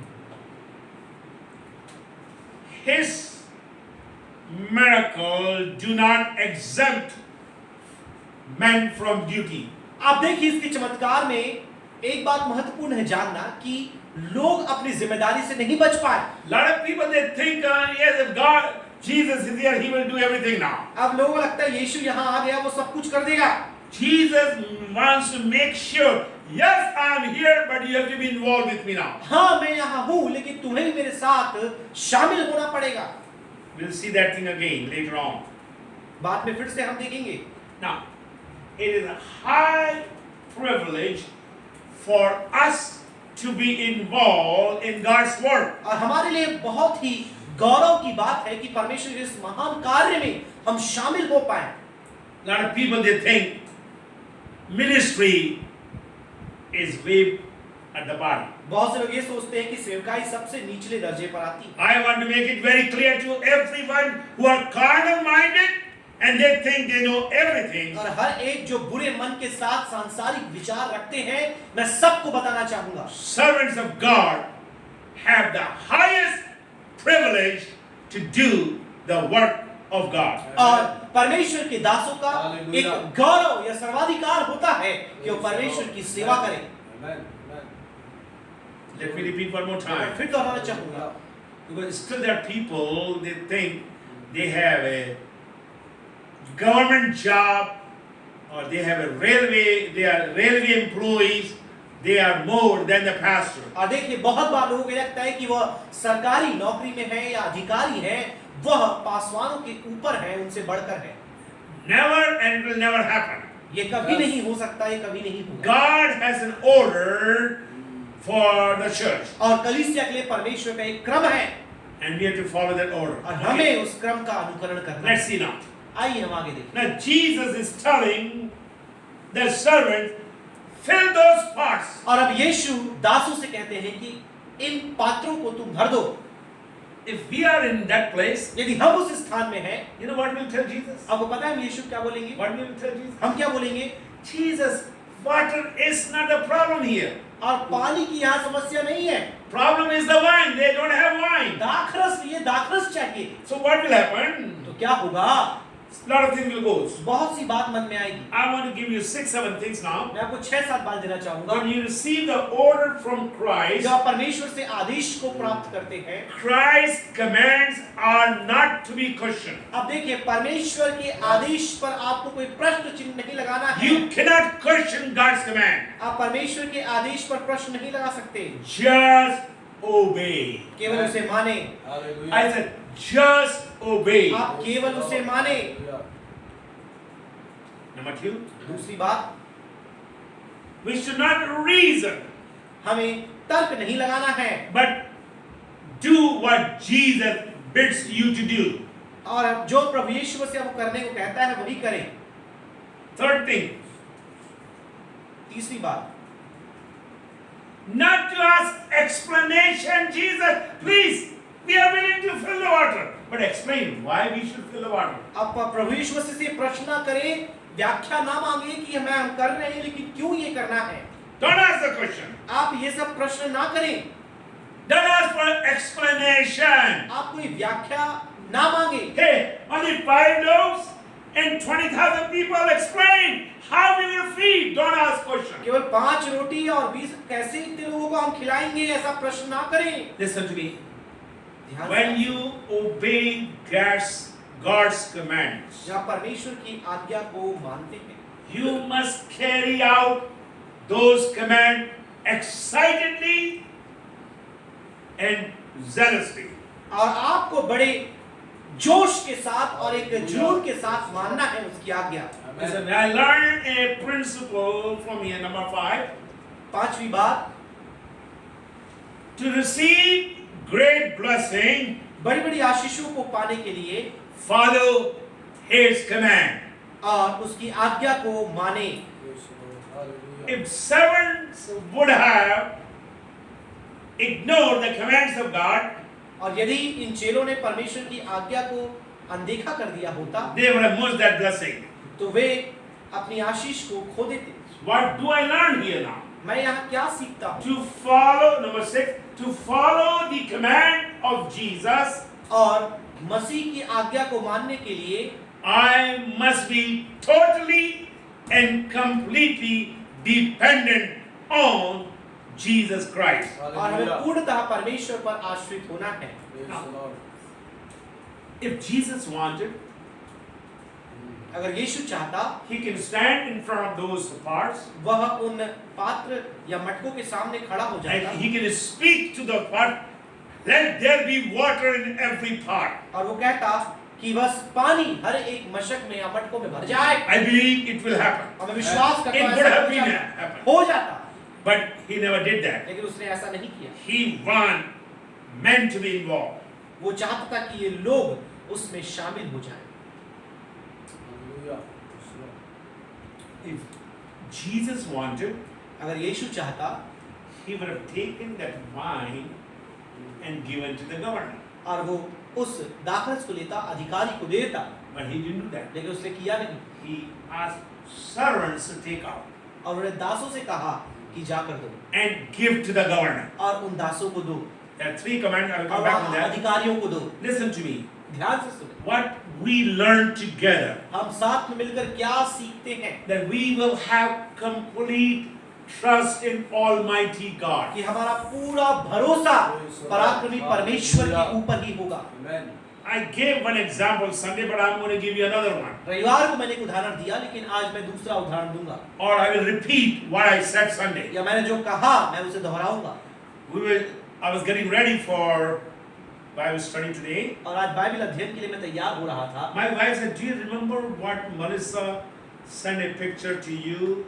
His miracle do not exempt men from duty. आप देखिए इसके चमत्कार में एक बात महत्वपूर्ण है जानना कि लोग अपनी जिम्मेदारी से नहीं बच पाए। Lot of people they think, yes, if God, Jesus is here, He will do everything now. अब लोगों को लगता है यीशु यहाँ आ गया, वो सब कुछ कर देगा। Jesus wants to make sure, yes, I am here, but you have to be involved with me now. हाँ मैं यहाँ हूँ, लेकिन तुम्हें भी मेरे साथ शामिल होना पड़ेगा। We'll see that thing again later on. बाद में फिर से हम देखेंगे। Now, it is a high privilege for us to be involved in God's work. और हमारे लिए बहुत ही गौरव की बात है कि परमेश्वर के इस महान कार्य में हम शामिल हो पाए। A lot of people they think ministry is way at the bottom. बहुत से लोग ये सोचते हैं कि सेवकाई सबसे निचले दर्जे पर आती है। I want to make it very clear to everyone who are carnal minded and they think they know everything. और हर एक जो बुरे मन के साथ सांसारिक विचार रखते हैं, मैं सबको बताना चाहूंगा, Servants of God have the highest privilege to do the work of God. और परमेश्वर के दासों का हालेलुया। एक गौरव या सर्वाधिकार होता है कि वो परमेश्वर की सेवा करें। Amen. Let me repeat one more मैं time. फिर दोहराना चाहूंगा, Because still there are people, they think they have a government job or they have a railway, they are railway employees, they are more than the pastor. और देखिए बहुत बार लोगों को लगता है कि वह सरकारी नौकरी में है या अधिकारी है, वह पासवानों के ऊपर है, उनसे बढ़कर है। Never, and it will never happen. ये कभी नहीं हो सकता, ये कभी नहीं होगा। God has an order for the church, और कलीसिया के लिए परमेश्वर का एक क्रम है and we have to follow that order. और हमें उस क्रम का अनुकरण करना Let's है। see now. आइए हम आगे देखें। Now Jesus is telling the servant, fill those pots. और अब यीशु दासों से कहते हैं कि इन पात्रों को तुम भर दो। If we are in that place, यदि हम उस स्थान में हैं, you know what we'll tell Jesus? आपको पता है हम यीशु क्या बोलेंगे? What will we tell Jesus? हम क्या बोलेंगे? Jesus, water is not the problem here. और पानी की यहाँ समस्या नहीं है, Problem is the wine. They don't have wine. दाखरस, ये दाखरस चाहिए। So what will happen? तो क्या होगा? A lot of things will go. बहुत सी बात मन में आएगी। I want to give you 6-7 things now. मैं आपको 6-7 बात देना चाहूंगा। When you receive the order from Christ, जब आप परमेश्वर से आदेश को प्राप्त करते हैं, Christ's commands are not to be questioned. अब देखिए परमेश्वर के आदेश पर आपको कोई प्रश्न चिन्ह नहीं लगाना है। You cannot question God's command. आप परमेश्वर के आदेश पर प्रश्न नहीं लगा सकते, Just obey. केवल उसे माने। Hallelujah. I said, just obey. आप केवल उसे माने। Number 2, दूसरी बात, we should not reason, हमें तर्क नहीं लगाना है, but do what Jesus bids you to do. और जो प्रभु यीशु मसीह आपको करने को कहता है वही करें। Third thing, तीसरी बात, not to ask explanation. Jesus, please, we are willing to fill the water. But explain why we should fill the water. आप प्रभु यीशु मसीह से प्रश्न ना करें, व्याख्या ना मांगे कि हम कर रहे हैं लेकिन क्यों ये करना है। Don't ask the question. आप ये सब प्रश्न ना करें, Don't ask for explanation. आप कोई व्याख्या ना मांगे। Hey, only 5 loaves? and 20,000 people explain how we will feed. Don't ask question. केवल 5 रोटी और 20 कैसे इतने लोगों को हम खिलाएंगे, ऐसा प्रश्न ना करें। Listen to me. ध्यान से When you obey God's commands, जहाँ परमेश्वर की आज्ञा को मानते हैं, you must carry out those commands excitedly and zealously. और आपको बड़े जोश के साथ और एक जुनून के साथ मानना है उसकी आज्ञा। Listen, I learned a principle from here, number 5. 5वीं बात, To receive great blessing, बड़ी बड़ी आशीषों को पाने के लिए follow His command. और उसकी आज्ञा को माने। If servants would have ignored the commands of God, और यदि इन चेलों ने परमेश्वर की आज्ञा को अनदेखा कर दिया होता, they would have missed that blessing. तो वे अपनी आशीष को खो देते। What do I learn here now? मैं यहाँ क्या सीखता हूँ? To follow, number 6, to follow the command of Jesus, और मसीह की आज्ञा को मानने के लिए I must be totally and completely dependent on Jesus Christ. और हमें पूर्णतः परमेश्वर पर आश्रित होना है। If Jesus wanted, अगर यीशु चाहता, He can stand in front of those parts वह उन पात्र या मटकों के सामने खड़ा हो जाता and He can speak to the part, let there be water in every part. और वो कहता कि बस पानी हर एक मशक में या मटकों में भर जाए। I believe it will happen. और मैं विश्वास करता It हूँ would ऐसा have हो been जाता। happened. हो जाता, But He never did that. लेकिन उसने ऐसा नहीं किया। He want men to be involved. वो चाहता था कि ये लोग उसमें शामिल हो जाएं। If Jesus wanted, अगर यीशु चाहता, He would have taken that wine and given to the governor. और वो उस दाखरस को लेता, अधिकारी को देता, But He didn't do that. लेकिन उसने किया नहीं। He asked servants to take out और उन्होंने दासों से कहा कि जाकर दो and give to the governor. और उन दासों को दो There are 3 commands. I will और come back to that. अधिकारियों को दो। Listen to me. ध्यान से सुनो, What we learn together, हम साथ में मिलकर क्या सीखते हैं? that we will have complete trust in Almighty God. कि हमारा पूरा भरोसा पराक्रमी परमेश्वर के ऊपर ही होगा। I gave one example Sunday, but I'm going to give you another one. रविवार को मैंने एक उदाहरण दिया, लेकिन आज मैं दूसरा उदाहरण दूंगा। Or I will repeat what I said Sunday. या मैंने जो कहा मैं उसे दोहराऊंगा। I was getting ready for Bible study today. और आज बाइबल अध्ययन के लिए मैं तैयार हो रहा था। My wife said, "Do you remember what Melissa sent a picture to you?"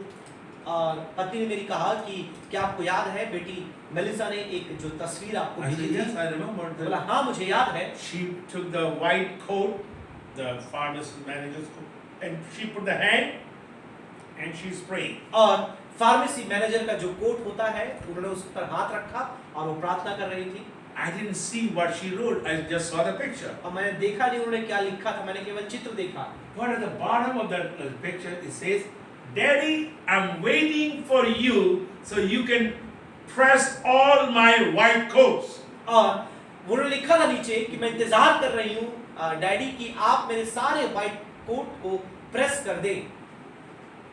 और पत्नी ने मेरी कहा कि क्या आपको याद है बेटी मेलिसा ने एक जो तस्वीर आपको I भेजी said, थी? "Yes, I remember." बोला हाँ मुझे याद है। She took the white coat, the pharmacy manager's coat, and she put the hand and she sprayed. और फार्मेसी मैनेजर का जो कोट होता है उन्होंने उस पर हाथ रखा और वो प्रार्थना कर रही थी। I didn't see what she wrote. I just saw the picture. और मैंने देखा नहीं उन्होंने क्या लिखा था, मैंने केवल चित्र देखा। But at the bottom of that picture it says, "Daddy, I'm waiting for you so you can press all my white coats." और उन्होंने लिखा था नीचे कि मैं इंतजार कर रही हूँ डैडी कि आप मेरे सारे व्हाइट कोट को प्रेस कर दें।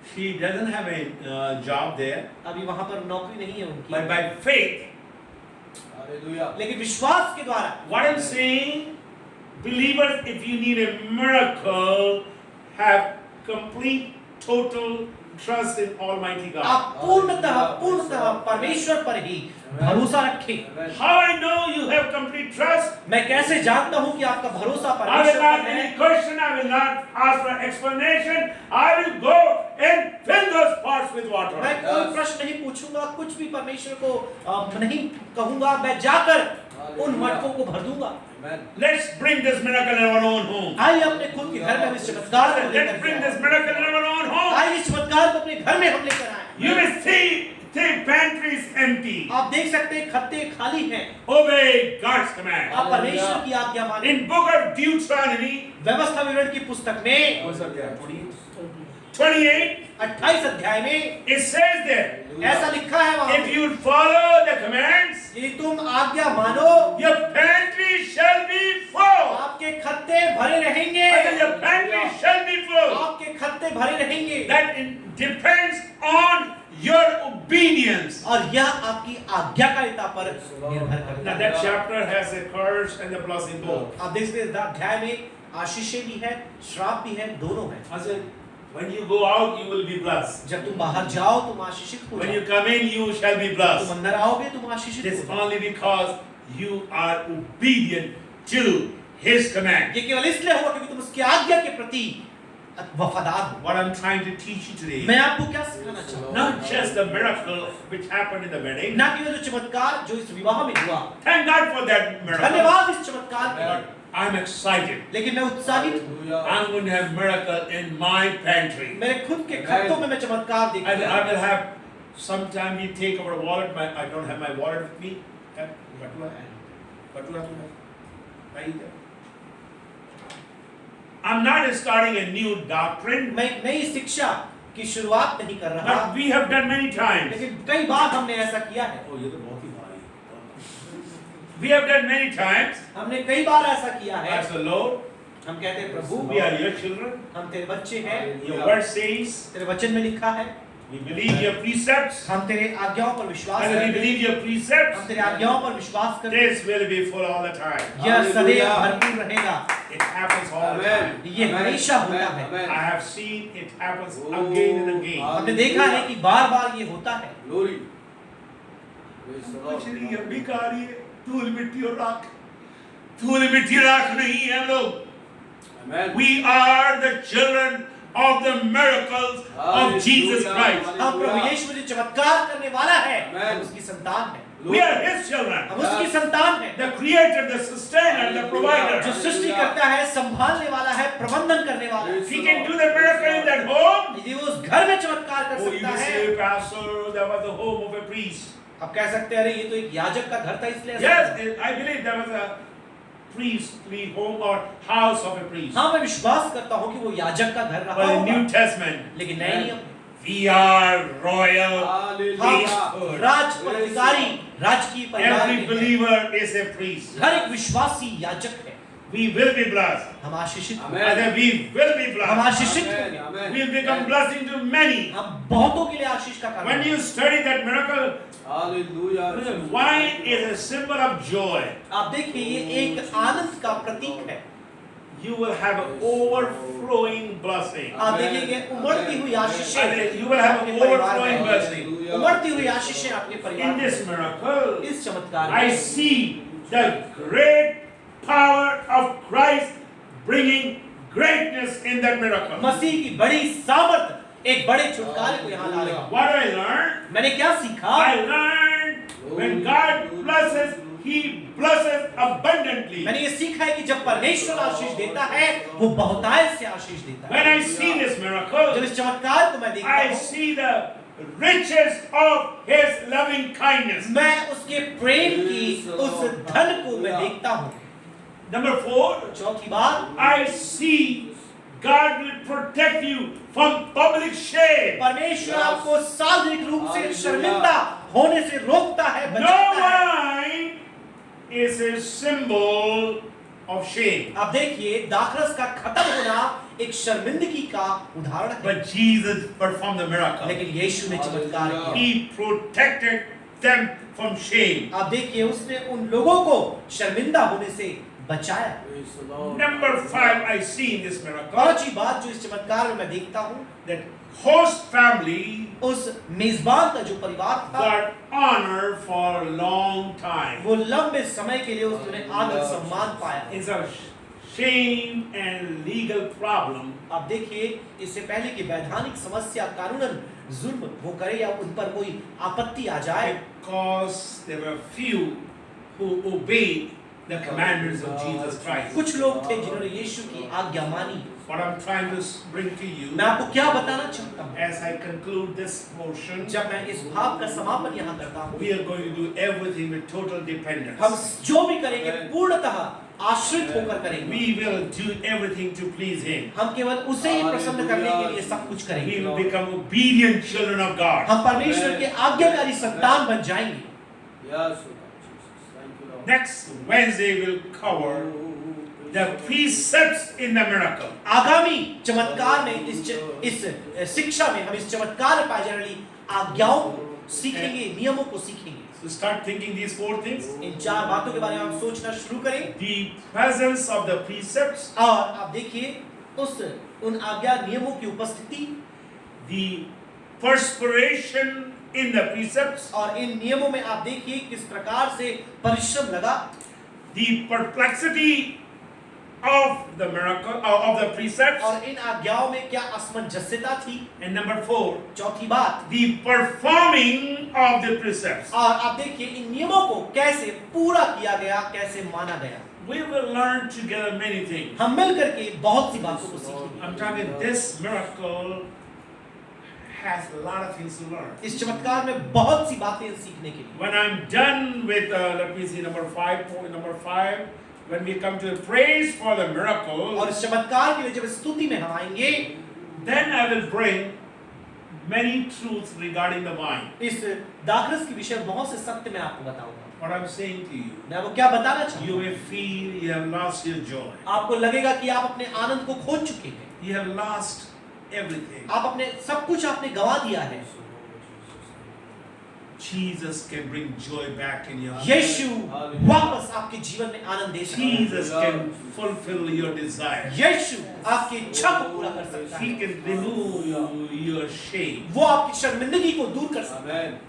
She doesn't have a job there, अभी वहां पर नौकरी नहीं है उनकी, but by faith, लेकिन विश्वास के द्वारा। what I'm saying, believers, if you need a miracle, have complete, total trust in Almighty God. आप पूर्णतः परमेश्वर पर ही भरोसा रखें। How I know you have complete trust? मैं कैसे जानता हूँ कि आपका भरोसा I will परमेश्वर not पर any है? question, I will not ask for explanation. I will go and fill those pots with water. मैं कोई प्रश्न नहीं पूछूंगा, कुछ भी परमेश्वर को नहीं कहूंगा, मैं जाकर उन मटकों को भर दूंगा। Let's bring this miracle in our own home. आइए अपने खुद के घर में इस चमत्कार को लेकर Let's bring आएं। this miracle in our own home. आइए इस चमत्कार को अपने घर में हम लेकर आए। You will see pantries empty. आप देख सकते हैं खत्ते खाली हैं। Obey God's command. आप परमेश्वर की आज्ञा माने। In book of Deuteronomy, व्यवस्था विवरण की पुस्तक में 28, 28 अध्याय में it says there, ऐसा लिखा है वहां if you follow the commands, कि तुम आज्ञा मानो, your pantry shall be full. आपके खत्ते भरे रहेंगे, I said, your pantry shall be full. आपके खत्ते भरे रहेंगे। That depends on your obedience. और यह आपकी आज्ञाकारिता पर निर्भर करता Now है। that chapter has a curse and a blessing both. आप देख सकते हैं अध्याय में आशीषें भी है, श्राप भी है, दोनों है। I said, when you go out, you will be blessed. जब तुम बाहर जाओ तुम आशीषित हो When you जाओ, come in, you shall be तुम blessed. अंदर आओगे तुम आशीषित It is हो जाओ। only because you are obedient to His command. ये केवल इसलिए होगा क्योंकि तुम उसकी आज्ञा के प्रति वफादार हो। What I'm trying to teach you today, मैं आपको क्या सिखाना चाहता हूँ? not just the miracle which happened in the wedding. ना केवल जो चमत्कार जो इस विवाह में हुआ, Thank God for that miracle. धन्यवाद इस चमत्कार के लिए, But I'm excited. लेकिन मैं उत्साहित हूँ। I'm going to have miracle in my pantry. मेरे खुद के खत्तों में मैं चमत्कार I देखूंगा। will have sometime we take our wallet. I don't have my wallet with me. What do I have? I'm not starting a new doctrine, मैं नई शिक्षा की शुरुआत नहीं कर रहा, but we have done many times. लेकिन कई बार हमने ऐसा किया है। Oh, ये तो बहुत ही भारी है। We have done many times. हमने कई बार ऐसा किया है। As the Lord, हम कहते हैं प्रभु we are your children. हम तेरे बच्चे हैं, Your word says तेरे वचन में लिखा है, we believe your precepts, हम तेरे आज्ञाओं पर विश्वास and we करते हैं, believe your हम precepts. तेरे आज्ञाओं पर विश्वास करते हैं। This will be full all the time. यह सदैव भरपूर रहेगा, It happens all the time. ये हमेशा होता है। I have seen it happens again and again. हमने देखा है कि बार-बार ये होता है। Glory. कुछ नहीं है, भिखारी है, धूल मिट्टी और राख। धूल मिट्टी राख नहीं है हम लोग। Amen. We are the children of the miracles of Jesus Christ. हम प्रभु यीशु जो चमत्कार करने वाला है, हम Amen. उसकी संतान है, We are His children. हम उसकी संतान है। The creator, the sustainer, the provider. जो सृष्टि करता है, संभालने वाला है, प्रबंधन करने वाला है। He can do the miracle in that home. यदि वो उस घर में चमत्कार कर Oh, you सकता will है, say, Pastor, that was the home of a priest. आप कह सकते हैं अरे ये तो एक याजक का घर था इसलिए ऐसा Yes, हुआ। I believe there was a priestly home or house of a priest. हाँ मैं विश्वास करता हूँ कि वो याजक का घर रहा But in होगा, New Testament, लेकिन नए नियम में we are royal. Hallelujah. राज अधिकारी राजकीय परिवार Every के हैं। believer is a priest. हर एक विश्वासी याजक है। We will be blessed. हम आशीषित Amen. हैं। And we will be हम blessed. आशीषित Amen. हैं। Amen. We will become blessing to many. हम बहुतों के लिए आशीष का कारण When you हैं। study that miracle, Hallelujah. wine is a symbol of joy. आप देखिए ये एक आनंद का प्रतीक है। You will have an overflowing blessing. आप देखिएगे उमड़ती हुई आशीषें And you will have an आपके परिवार overflowing में। blessing. उमड़ती हुई आशीषें आपके परिवार In में। this miracle, इस चमत्कार I में see the great power of Christ bringing greatness in that miracle. मसीह की बड़ी सामर्थ एक बड़े छुटकारे को यहाँ ला रही है। What I learned? मैंने क्या सीखा? I learned when God blesses, He blesses abundantly. मैंने ये सीखा है कि जब परमेश्वर आशीष देता है वो बहुतायत से आशीष देता है। When I see this जब miracle, इस चमत्कार को मैं देखता I हूँ, see the riches of His loving kindness. मैं उसके प्रेम की उस धन को मैं देखता हूँ। Number 4, चौथी बात, I see God will protect you from public shame. परमेश्वर आपको सार्वजनिक रूप से शर्मिंदा होने से रोकता है, No बचाता है। wine is a symbol of shame. आप देखिए दाखरस का खत्म होना एक शर्मिंदगी का उदाहरण है, But Jesus performed the miracle. लेकिन यीशु ने चमत्कार किया। He protected them from shame. आप देखिए उसने उन लोगों को शर्मिंदा होने से बचाया। Praise the Lord. Number 5, I see in this miracle पांचवी बात जो इस चमत्कार में मैं देखता हूँ, that host family उस मेजबान का जो परिवार था got honor for a long time. वो लंबे समय के लिए उसने आदर सम्मान पाया। It's a shame and legal problem. आप देखिए इससे पहले कि वैधानिक समस्या कानूनन जुल्म वो करे या उन पर कोई आपत्ति आ जाए, Because there were few who obeyed the commandments of Jesus Christ. कुछ लोग थे जिन्होंने यीशु की आज्ञा मानी। What I'm trying to bring to you मैं आपको क्या बताना चाहता हूँ, as I conclude this portion, जब मैं इस भाव का समापन यहाँ करता हूँ, we are going to do everything with total dependence. हम जो भी करेंगे पूर्णतः आश्रित होकर करेंगे। We will do everything to please Him. हम केवल उसे ही प्रसन्न करने के लिए सब कुछ We करेंगे। will become obedient children of God. हम परमेश्वर के आज्ञाकारी संतान बन जाएंगे। Yes, Lord Jesus. Thank you, Lord. Next Wednesday will cover the precepts in the miracle. आगामी चमत्कार में इस शिक्षा में हम इस चमत्कार में पाई जाने वाली आज्ञाओं को सीखेंगे, नियमों को सीखेंगे। So start thinking these 4 things. इन 4 बातों के बारे में हम सोचना शुरू करें। The presence of the precepts, और आप देखिए उन आज्ञा नियमों की उपस्थिति, the perspiration in the precepts, और इन नियमों में आप देखिए किस प्रकार से परिश्रम लगा, the perplexity of the miracle of the precepts, और इन आज्ञाओं में क्या असमंजसता थी। and number 4, चौथी बात, the performing of the precepts. और आप देखिए इन नियमों को कैसे पूरा किया गया, कैसे माना गया। We will learn together many things. हम मिल करके बहुत सी बातों को सीखेंगे। I'm talking this miracle has a lot of things to learn. इस चमत्कार में बहुत सी बातें सीखने के लिए। When I'm done with let me see number 5, when we come to praise for the miracle, और इस चमत्कार के लिए जब स्तुति में हम आएंगे, then I will bring many truths regarding the wine. इस दाखरस के विषय बहुत से सत्य मैं आपको बताऊंगा। What I'm saying to you, मैं वो क्या बताना चाहूँ, you may feel you have lost your joy. आपको लगेगा कि आप अपने आनंद को खो चुके हैं, You have lost everything. आप अपने सब कुछ आपने गंवा दिया है। Jesus can bring joy back in your heart. यीशु वापस आपके जीवन में आनंद दे सकता है। Jesus can fulfill your desire. यीशु आपकी इच्छा को पूरा कर सकता He है। can remove your shame. वो आपकी शर्मिंदगी को दूर कर सकता है। Amen.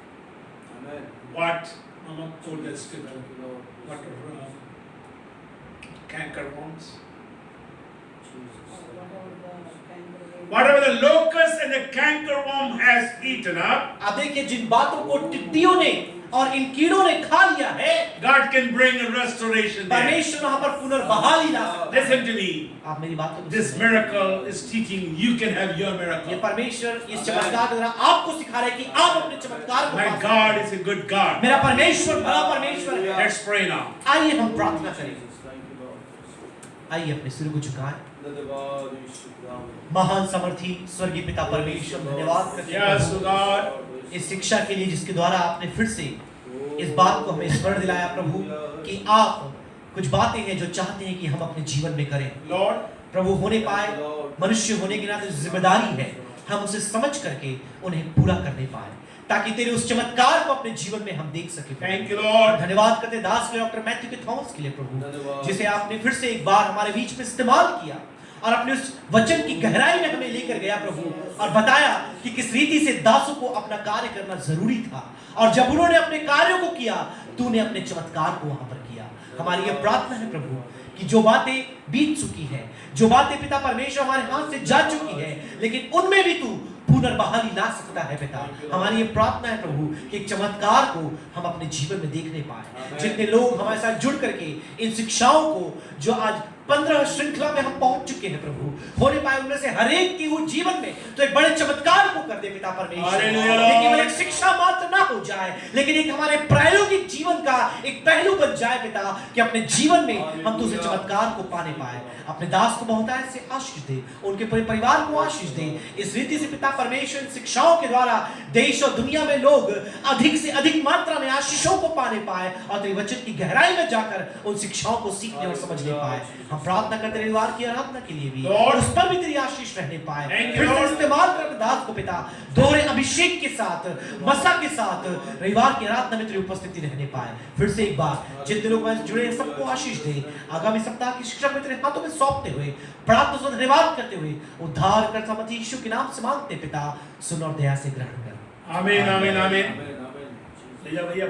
Amen. What? Mama told us to Thank you, Lord. what canker worms. Whatever the locust and the cankerworm has eaten up, आप देखिए जिन बातों को टिड्डियों ने और इन कीड़ों ने खा लिया है, God can bring a restoration there. परमेश्वर वहां पर पुनर्बहाली ला सकता है। Listen to me. आप मेरी बातों को This सुनिए। miracle is teaching you can have your ये miracle. परमेश्वर इस चमत्कार के द्वारा आपको सिखा रहा है कि आप अपने चमत्कार को My पा सकते God हैं। is a good God. मेरा परमेश्वर बड़ा परमेश्वर है। Let's pray now. आइए हम प्रार्थना करें। Thank you, Lord. आइए अपने सिर को झुकाएं। धन्यवाद यीशु खुदा। महान समर्थी स्वर्गीय पिता परमेश्वर, धन्यवाद करते हैं Yes, प्रभु, God. इस शिक्षा के लिए जिसके द्वारा आपने फिर से इस बात को हमें स्मरण दिलाया प्रभु कि आप कुछ बातें हैं जो चाहते हैं कि हम अपने जीवन में करें। Lord, प्रभु होने पाए, मनुष्य होने के नाते जिम्मेदारी है हम उसे समझ करके उन्हें पूरा करने पाए, ताकि तेरे उस चमत्कार को अपने जीवन में हम देख सके। thank you, Lord. धन्यवाद करते दास के डॉक्टर मैथ्यू के थॉमस के लिए प्रभु, धन्यवाद। जिसे आपने फिर से एक बार हमारे बीच में इस्तेमाल किया और अपने उस वचन की गहराई में हमें लेकर गया प्रभु, और बताया कि किस रीति से दासों को अपना कार्य करना जरूरी था, और जब उन्होंने अपने कार्यों को किया तूने अपने चमत्कार को वहां पर किया। हमारी यह प्रार्थना है प्रभु कि जो बातें बीत चुकी है, जो बातें पिता परमेश्वर हमारे हाथ से जा चुकी है, लेकिन उनमें भी तू पुनर्बहाली ला सकता है पिता। हमारी ये प्रार्थना है प्रभु कि एक चमत्कार को हम अपने जीवन में देखने पाए। जितने लोग हमारे साथ जुड़ करके इन शिक्षाओं को जो आज 15 श्रृंखला में हम पहुंच चुके हैं प्रभु, होने पाए उनमें से हर एक की वो जीवन में तो एक बड़े चमत्कार को कर दे पिता परमेश्वर। हालेलुया। ये केवल एक शिक्षा मात्र ना हो जाए, लेकिन एक हमारे प्रायोगिक जीवन का एक पहलू बन जाए पिता, कि अपने जीवन में हम तुझसे चमत्कार को पाने पाए। अपने दास को बहुतायत से आशीष दे, उनके पूरे परिवार को आशीष दे। इस रीति से पिता परमेश्वर शिक्षाओं के द्वारा देश और दुनिया में लोग अधिक से अधिक मात्रा में आशीषों को पाने पाए और तेरे वचन की गहराई में जाकर उन शिक्षाओं को सीखने और समझने पाए। हम प्रार्थना करते हैं रविवार की आराधना के लिए भी, उस पर भी तेरी आशीष रहने पाए। फिर से इस्तेमाल कर दास को पिता, दोहरे अभिषेक के साथ, मसा के साथ रविवार की आराधना में तेरी उपस्थिति रहने पाए। फिर से एक बार जितने लोग जुड़े हैं सबको आशीष दे। आगामी सप्ताह की शिक्षा में तेरे हाथों में सौंपते हुए, प्रार्थना से धन्यवाद करते हुए, उद्धार करता मसीह यीशु के नाम से मांगते पिता, सुन और दया से ग्रहण कर। आमीन, आमीन, आमीन। आमीन, आमीन। ले जा भैया।